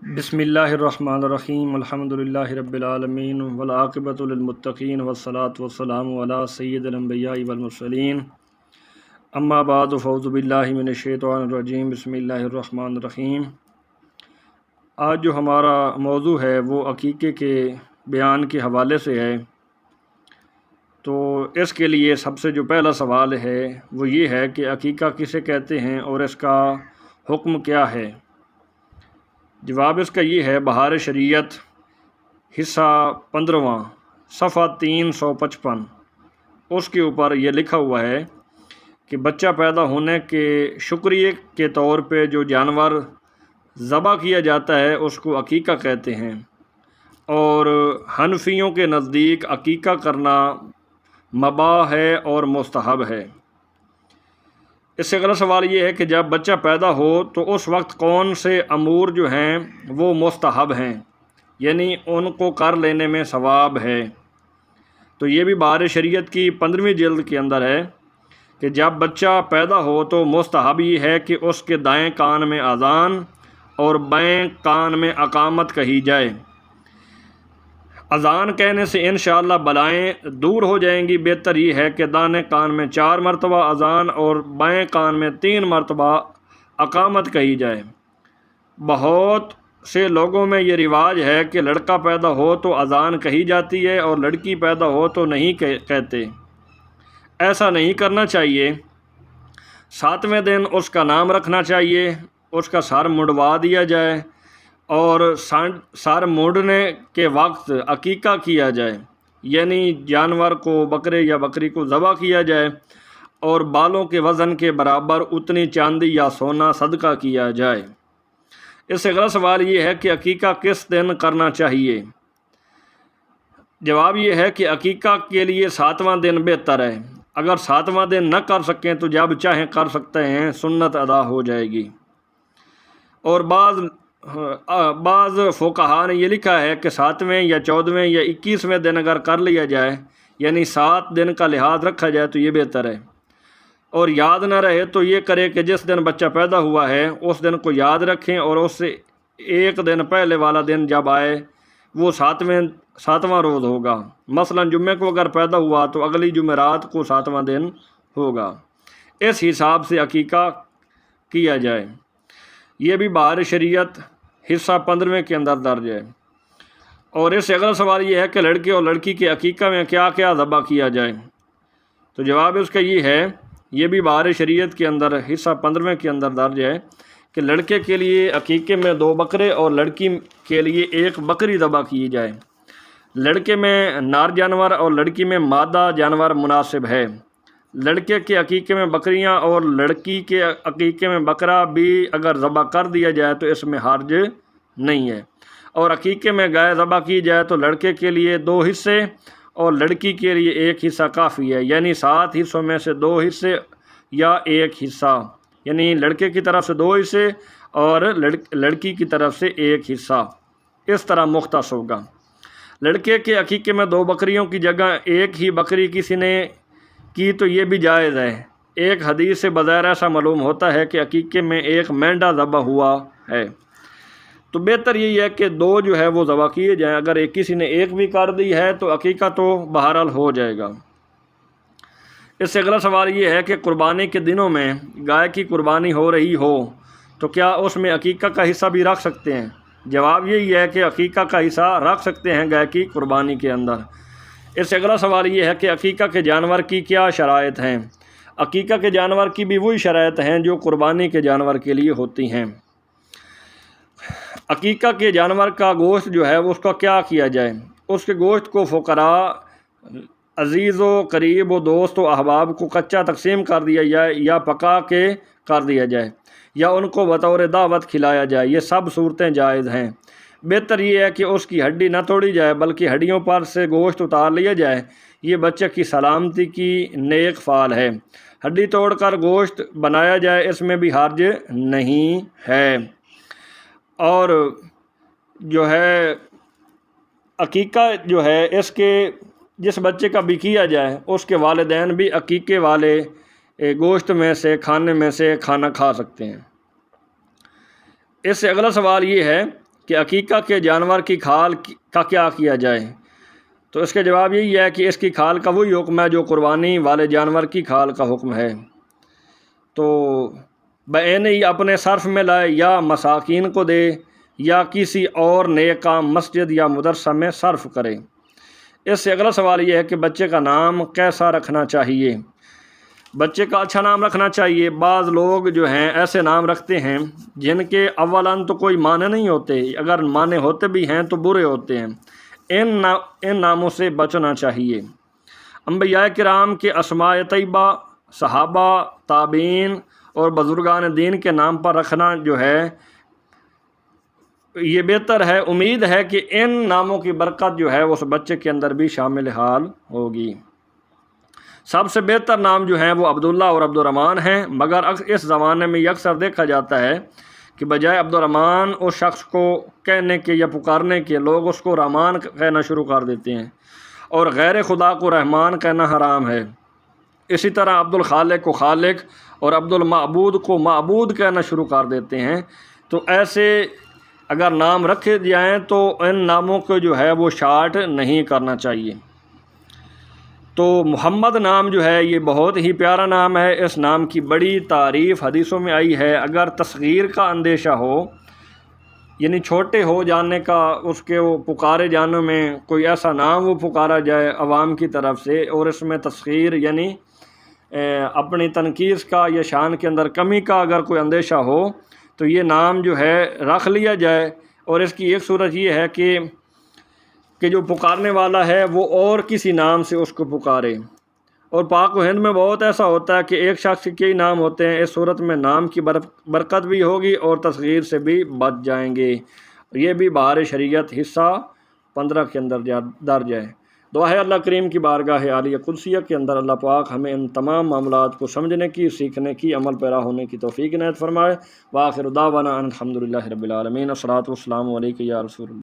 بسم اللہ الرحمن الرحیم الحمد للہ رب العالمین والعاقبۃ للمتقین والصلاة والسلام علی سید الانبیاء والمرسلین اما بعد فاعوذ باللہ من الشیطان الرجیم بسم اللہ الرحمن الرحیم۔ آج جو ہمارا موضوع ہے وہ عقیقے کے بیان کے حوالے سے ہے، تو اس کے لیے سب سے جو پہلا سوال ہے وہ یہ ہے کہ عقیقہ کسے کہتے ہیں اور اس کا حکم کیا ہے؟ جواب اس کا یہ ہے، بہار شریعت حصہ 15 صفحہ 355، اس کے اوپر یہ لکھا ہوا ہے کہ بچہ پیدا ہونے کے شکریہ کے طور پہ جو جانور ذبح کیا جاتا ہے اس کو عقیقہ کہتے ہیں، اور حنفیوں کے نزدیک عقیقہ کرنا مباح ہے اور مستحب ہے۔ اس سے اگلا سوال یہ ہے کہ جب بچہ پیدا ہو تو اس وقت کون سے امور جو ہیں وہ مستحب ہیں، یعنی ان کو کر لینے میں ثواب ہے؟ تو یہ بھی بہار شریعت کی 15ویں جلد کے اندر ہے کہ جب بچہ پیدا ہو تو مستحب یہ ہے کہ اس کے دائیں کان میں اذان اور بائیں کان میں اقامت کہی جائے۔ اذان کہنے سے انشاءاللہ بلائیں دور ہو جائیں گی۔ بہتر یہ ہے کہ دائیں کان میں 4 مرتبہ اذان اور بائیں کان میں 3 مرتبہ اقامت کہی جائے۔ بہت سے لوگوں میں یہ رواج ہے کہ لڑکا پیدا ہو تو اذان کہی جاتی ہے اور لڑکی پیدا ہو تو نہیں کہتے۔ ایسا نہیں کرنا چاہیے۔ 7ویں دن اس کا نام رکھنا چاہیے، اس کا سر منڈوا دیا جائے اور سر موڑنے کے وقت عقیقہ کیا جائے، یعنی جانور کو، بکرے یا بکری کو ذبح کیا جائے اور بالوں کے وزن کے برابر اتنی چاندی یا سونا صدقہ کیا جائے۔ اس سے اگلا سوال یہ ہے کہ عقیقہ کس دن کرنا چاہیے؟ جواب یہ ہے کہ عقیقہ کے لیے 7واں دن بہتر ہے۔ اگر 7واں دن نہ کر سکیں تو جب چاہیں کر سکتے ہیں، سنت ادا ہو جائے گی۔ اور بعض فقہا نے یہ لکھا ہے کہ 7ویں یا 14ویں یا 21ویں دن اگر کر لیا جائے، یعنی 7 دن کا لحاظ رکھا جائے تو یہ بہتر ہے۔ اور یاد نہ رہے تو یہ کرے کہ جس دن بچہ پیدا ہوا ہے اس دن کو یاد رکھیں، اور اس سے 1 دن پہلے والا دن جب آئے وہ 7واں روز ہوگا۔ مثلا جمعے کو اگر پیدا ہوا تو اگلی جمعرات کو 7واں دن ہوگا۔ اس حساب سے عقیقہ کیا جائے۔ یہ بھی بہار شریعت حصہ 15 کے اندر درج ہے۔ اور اس سے اگلا سوال یہ ہے کہ لڑکے اور لڑکی کے عقیقہ میں کیا کیا ذبح کیا جائے؟ تو جواب اس کا یہ ہے، یہ بھی بہار شریعت کے اندر حصہ 15 کے اندر درج ہے کہ لڑکے کے لیے عقیقے میں 2 بکرے اور لڑکی کے لیے 1 بکری ذبح کی جائے۔ لڑکے میں نر جانور اور لڑکی میں مادہ جانور مناسب ہے۔ لڑکے کے عقیقے میں بکریاں اور لڑکی کے عقیقے میں بکرا بھی اگر ذبح کر دیا جائے تو اس میں حرج نہیں ہے۔ اور عقیقے میں گائے ذبح کی جائے تو لڑکے کے لیے 2 حصے اور لڑکی کے لیے 1 حصہ کافی ہے، یعنی 7 حصوں میں سے 2 حصے یا 1 حصہ، یعنی لڑکے کی طرف سے 2 حصے اور لڑکی کی طرف سے 1 حصہ، اس طرح مختص ہوگا۔ لڑکے کے عقیقے میں 2 بکریوں کی جگہ 1 ہی بکری کسی نے کی تو یہ بھی جائز ہے۔ ایک حدیث سے بظاہر ایسا معلوم ہوتا ہے کہ عقیقے میں 1 مینڈا ذبح ہوا ہے، تو بہتر یہی ہے کہ 2 جو ہے وہ ذبح کیے جائیں۔ اگر کسی نے 1 بھی کر دی ہے تو عقیقہ تو بہرحال ہو جائے گا۔ اس سے اگلا سوال یہ ہے کہ قربانی کے دنوں میں گائے کی قربانی ہو رہی ہو تو کیا اس میں عقیقہ کا حصہ بھی رکھ سکتے ہیں؟ جواب یہی ہے کہ عقیقہ کا حصہ رکھ سکتے ہیں گائے کی قربانی کے اندر۔ اس سے اگلا سوال یہ ہے کہ عقیقہ کے جانور کی کیا شرائط ہیں؟ عقیقہ کے جانور کی بھی وہی شرائط ہیں جو قربانی کے جانور کے لیے ہوتی ہیں۔ عقیقہ کے جانور کا گوشت جو ہے اس کا کیا کیا جائے؟ اس کے گوشت کو فقراء، عزیز و قریب و دوست و احباب کو کچا تقسیم کر دیا جائے یا پکا کے کر دیا جائے یا ان کو بطور دعوت کھلایا جائے، یہ سب صورتیں جائز ہیں۔ بہتر یہ ہے کہ اس کی ہڈی نہ توڑی جائے بلکہ ہڈیوں پر سے گوشت اتار لیا جائے، یہ بچے کی سلامتی کی نیک فعل ہے۔ ہڈی توڑ کر گوشت بنایا جائے، اس میں بھی حرج نہیں ہے۔ اور جو ہے عقیقہ جو ہے اس کے جس بچے کا بھی کیا جائے اس کے والدین بھی عقیقے والے گوشت میں سے کھانے میں سے کھانا کھا سکتے ہیں۔ اس سے اگلا سوال یہ ہے کہ عقیقہ کے جانور کی کھال کا کیا کیا جائے؟ تو اس کا جواب یہی ہے کہ اس کی کھال کا وہی حکم ہے جو قربانی والے جانور کی کھال کا حکم ہے۔ تو بعین ہی اپنے صرف میں لائے یا مساکین کو دے یا کسی اور نیک کام مسجد یا مدرسہ میں صرف کرے۔ اس سے اگلا سوال یہ ہے کہ بچے کا نام کیسا رکھنا چاہیے؟ بچے کا اچھا نام رکھنا چاہیے۔ بعض لوگ جو ہیں ایسے نام رکھتے ہیں جن کے اولاً تو کوئی معنی نہیں ہوتے، اگر معنی ہوتے بھی ہیں تو برے ہوتے ہیں۔ ان ناموں سے بچنا چاہیے۔ انبیاء کرام کے اسماء طیبہ، صحابہ، تابعین اور بزرگان دین کے نام پر رکھنا جو ہے یہ بہتر ہے۔ امید ہے کہ ان ناموں کی برکت جو ہے اس بچے کے اندر بھی شامل حال ہوگی۔ سب سے بہتر نام جو ہیں وہ عبداللہ اور عبدالرحمن ہیں، مگر اس زمانے میں یہ اکثر دیکھا جاتا ہے کہ بجائے عبدالرحمن اس شخص کو کہنے کے یا پکارنے کے لوگ اس کو رحمان کہنا شروع کر دیتے ہیں، اور غیر خدا کو رحمان کہنا حرام ہے۔ اسی طرح عبدالخالق کو خالق اور عبدالمعبود کو معبود کہنا شروع کر دیتے ہیں۔ تو ایسے اگر نام رکھے جائیں تو ان ناموں کو جو ہے وہ شارٹ نہیں کرنا چاہیے۔ تو محمد نام جو ہے یہ بہت ہی پیارا نام ہے، اس نام کی بڑی تعریف حدیثوں میں آئی ہے۔ اگر تصغیر کا اندیشہ ہو، یعنی چھوٹے ہو جانے کا، اس کے وہ پکارے جانے میں کوئی ایسا نام وہ پکارا جائے عوام کی طرف سے اور اس میں تصغیر یعنی اپنی تنقیص کا یا شان کے اندر کمی کا اگر کوئی اندیشہ ہو تو یہ نام جو ہے رکھ لیا جائے۔ اور اس کی ایک صورت یہ ہے کہ جو پکارنے والا ہے وہ اور کسی نام سے اس کو پکارے۔ اور پاک و ہند میں بہت ایسا ہوتا ہے کہ ایک شخص کے کئی نام ہوتے ہیں، اس صورت میں نام کی برکت بھی ہوگی اور تصغیر سے بھی بچ جائیں گے۔ یہ بھی بہار شریعت حصہ 15 کے اندر درج ہے۔ دعا ہے اللہ کریم کی بارگاہ عالیہ قدسیہ کے اندر اللہ پاک ہمیں ان تمام معاملات کو سمجھنے کی، سیکھنے کی، عمل پیرا ہونے کی توفیق عنایت فرمائے۔ وآخر دعوانا ان الحمد للہ رب العالمین۔ الصلاۃ والسلام علیک یا رسول اللہ۔